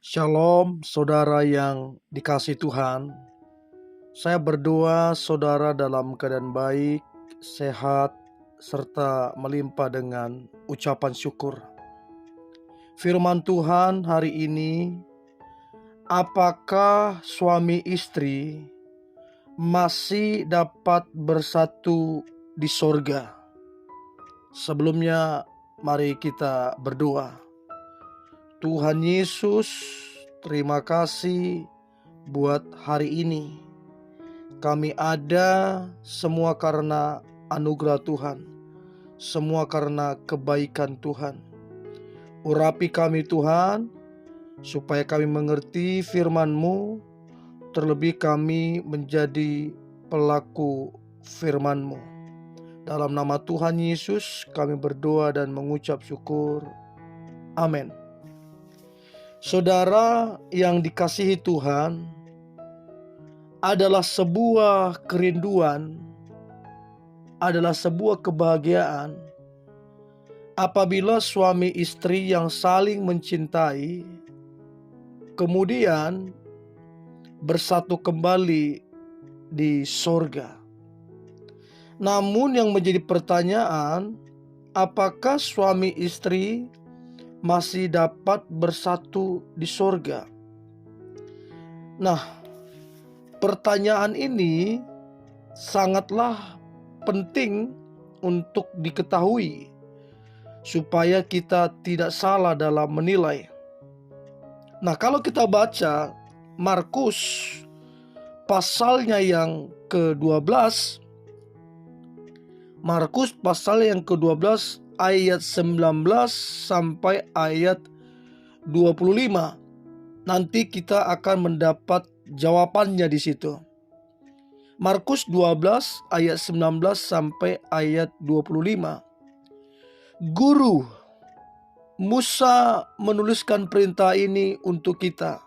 Shalom, saudara yang dikasihi Tuhan. Saya berdoa saudara dalam keadaan baik, sehat, serta melimpah dengan ucapan syukur. Firman Tuhan hari ini, apakah suami istri masih dapat bersatu di sorga? Sebelumnya, mari kita berdoa. Tuhan Yesus, terima kasih buat hari ini. Kami ada semua karena anugerah Tuhan, semua karena kebaikan Tuhan. Urapi kami Tuhan, supaya kami mengerti firman-Mu, terlebih kami menjadi pelaku firman-Mu. Dalam nama Tuhan Yesus kami berdoa dan mengucap syukur. Amin. Saudara yang dikasihi Tuhan, adalah sebuah kerinduan, adalah sebuah kebahagiaan apabila suami istri yang saling mencintai kemudian bersatu kembali di sorga. Namun yang menjadi pertanyaan, apakah suami istri masih dapat bersatu di sorga? Nah, pertanyaan ini sangatlah penting untuk diketahui supaya kita tidak salah dalam menilai. Nah, kalau kita baca Markus pasalnya yang ke-12, Markus pasal yang ke-12 ayat 19 sampai ayat 25. Nanti kita akan mendapat jawabannya di situ. Markus 12 ayat 19 sampai ayat 25. Guru, Musa menuliskan perintah ini untuk kita.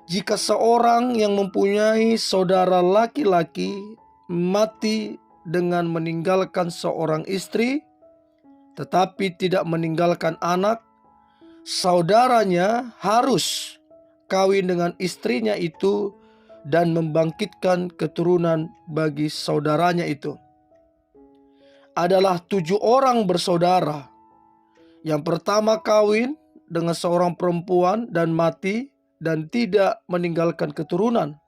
Jika seorang yang mempunyai saudara laki-laki mati dengan meninggalkan seorang istri, tetapi tidak meninggalkan anak, saudaranya harus kawin dengan istrinya itu dan membangkitkan keturunan bagi saudaranya itu. Adalah 7 orang bersaudara. Yang pertama kawin dengan seorang perempuan dan mati dan tidak meninggalkan keturunan.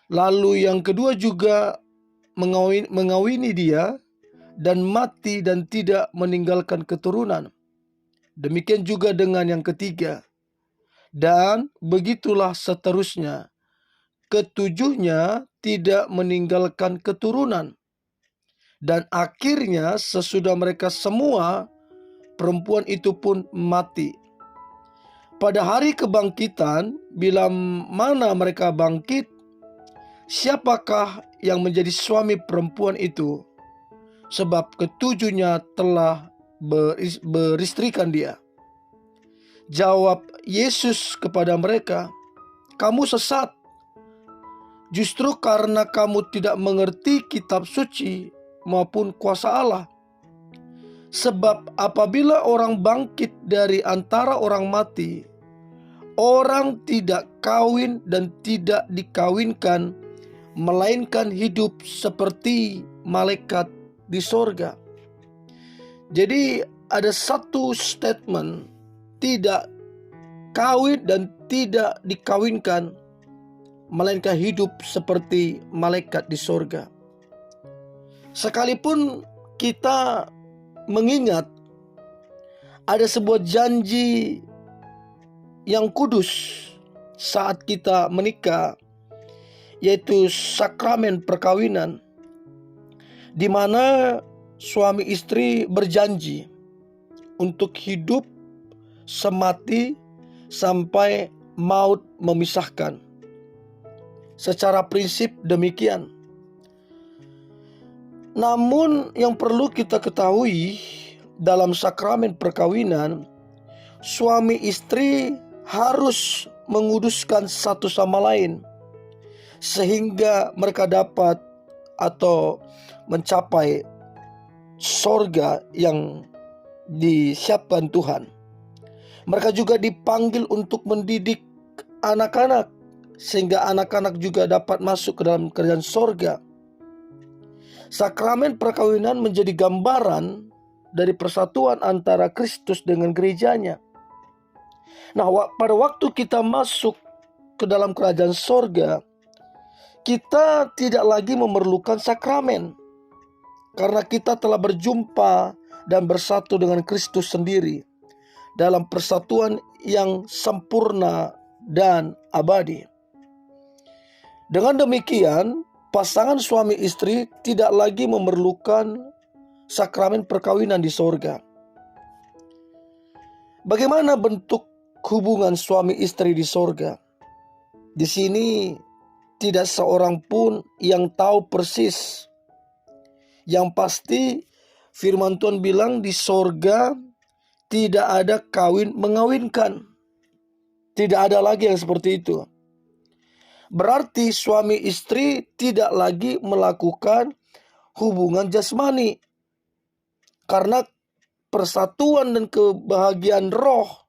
Lalu yang kedua juga mengawini dia dan mati dan tidak meninggalkan keturunan. Demikian juga dengan yang ketiga. Dan begitulah seterusnya. Ketujuhnya tidak meninggalkan keturunan. Dan akhirnya sesudah mereka semua, perempuan itu pun mati. Pada hari kebangkitan, bila mana mereka bangkit, siapakah yang menjadi suami perempuan itu? Sebab ketujuhnya telah beristrikan dia. Jawab Yesus kepada mereka, "Kamu sesat, justru karena kamu tidak mengerti kitab suci maupun kuasa Allah. Sebab apabila orang bangkit dari antara orang mati, orang tidak kawin dan tidak dikawinkan, melainkan hidup seperti malaikat di sorga." Jadi ada satu statement, tidak kawin dan tidak dikawinkan, melainkan hidup seperti malaikat di sorga. Sekalipun kita mengingat ada sebuah janji yang kudus saat kita menikah, yaitu sakramen perkawinan, di mana suami istri berjanji untuk hidup semati sampai maut memisahkan. Secara prinsip demikian. Namun yang perlu kita ketahui dalam sakramen perkawinan, suami istri harus menguduskan satu sama lain sehingga mereka dapat atau mencapai sorga yang disiapkan Tuhan. Mereka juga dipanggil untuk mendidik anak-anak, sehingga anak-anak juga dapat masuk ke dalam kerajaan sorga. Sakramen perkawinan menjadi gambaran dari persatuan antara Kristus dengan gerejanya. Nah, pada waktu kita masuk ke dalam kerajaan sorga, kita tidak lagi memerlukan sakramen, karena kita telah berjumpa dan bersatu dengan Kristus sendiri dalam persatuan yang sempurna dan abadi. Dengan demikian, pasangan suami istri tidak lagi memerlukan sakramen perkawinan di sorga. Bagaimana bentuk hubungan suami istri di sorga? Di sini tidak seorang pun yang tahu persis. Yang pasti firman Tuhan bilang di sorga tidak ada kawin mengawinkan. Tidak ada lagi yang seperti itu. Berarti suami istri tidak lagi melakukan hubungan jasmani. Karena persatuan dan kebahagiaan roh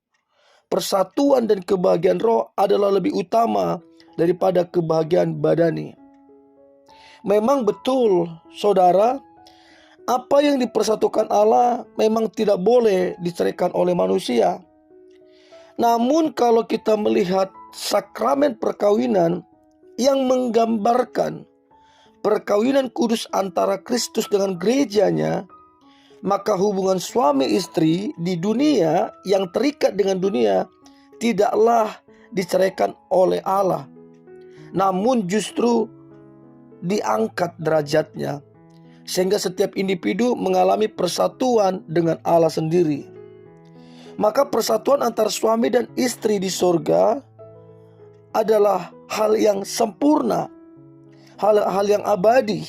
adalah lebih utama daripada kebahagiaan badani. Memang betul, saudara, apa yang dipersatukan Allah memang tidak boleh diceraikan oleh manusia. Namun kalau kita melihat sakramen perkawinan yang menggambarkan perkawinan kudus antara Kristus dengan gerejanya, maka hubungan suami istri di dunia yang terikat dengan dunia tidaklah diceraikan oleh Allah, namun justru diangkat derajatnya, sehingga setiap individu mengalami persatuan dengan Allah sendiri. Maka persatuan antara suami dan istri di surga adalah hal yang sempurna, hal yang abadi.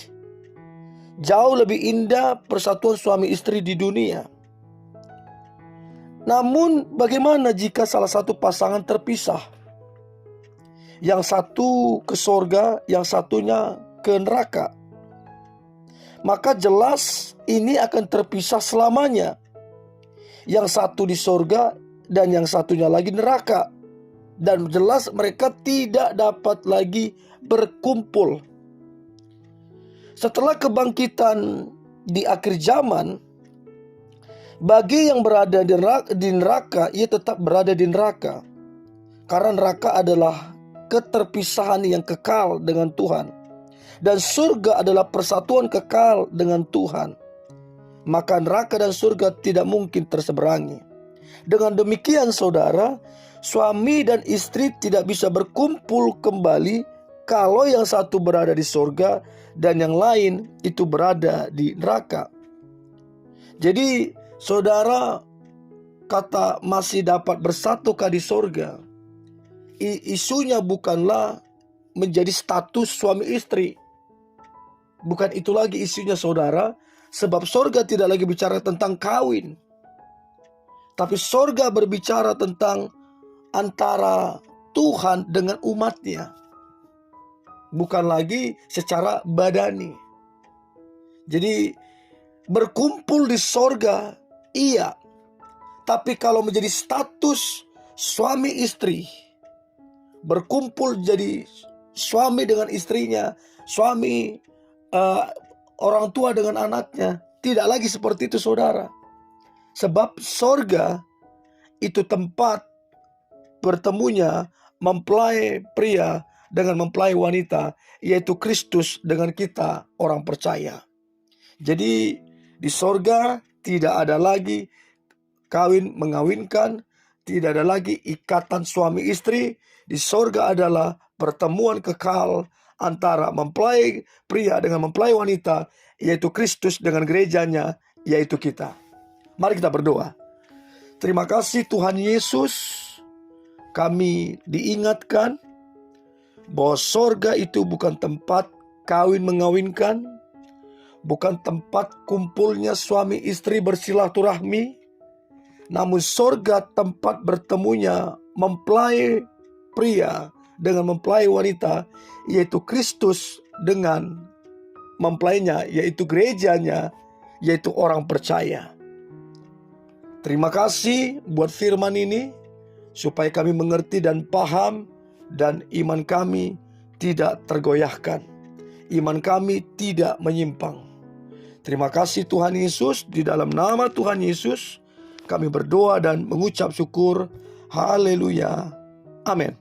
Jauh lebih indah persatuan suami istri di dunia. Namun bagaimana jika salah satu pasangan terpisah? Yang satu ke surga, yang satunya ke neraka. Maka jelas ini akan terpisah selamanya. Yang satu di surga dan yang satunya lagi neraka. Dan jelas mereka tidak dapat lagi berkumpul. Setelah kebangkitan di akhir zaman, bagi yang berada di neraka, ia tetap berada di neraka. Karena neraka adalah keterpisahan yang kekal dengan Tuhan. Dan surga adalah persatuan kekal dengan Tuhan. Maka neraka dan surga tidak mungkin terseberangi. Dengan demikian saudara, suami dan istri tidak bisa berkumpul kembali kalau yang satu berada di surga dan yang lain itu berada di neraka. Jadi saudara, kata masih dapat bersatukah di surga, isunya bukanlah menjadi status suami istri. Bukan itu lagi isunya saudara. Sebab surga tidak lagi bicara tentang kawin. Tapi surga berbicara tentang antara Tuhan dengan umatnya. Bukan lagi secara badani. Jadi berkumpul di surga, iya. Tapi kalau menjadi status suami istri, berkumpul jadi suami dengan istrinya, suami orang tua dengan anaknya, tidak lagi seperti itu saudara. Sebab sorga itu tempat bertemunya mempelai pria dengan mempelai wanita, yaitu Kristus dengan kita orang percaya. Jadi di sorga tidak ada lagi kawin mengawinkan, tidak ada lagi ikatan suami istri. Di sorga adalah pertemuan kekal antara mempelai pria dengan mempelai wanita, yaitu Kristus dengan gerejanya, yaitu kita. Mari kita berdoa. Terima kasih Tuhan Yesus, kami diingatkan bahwa sorga itu bukan tempat kawin mengawinkan, bukan tempat kumpulnya suami istri bersilaturahmi, namun sorga tempat bertemunya mempelai pria dengan mempelai wanita, yaitu Kristus dengan mempelainya, yaitu gerejanya, yaitu orang percaya. Terima kasih buat firman ini, supaya kami mengerti dan paham, dan iman kami tidak tergoyahkan. Iman kami tidak menyimpang. Terima kasih Tuhan Yesus, di dalam nama Tuhan Yesus kami berdoa dan mengucap syukur. Haleluya. Amin.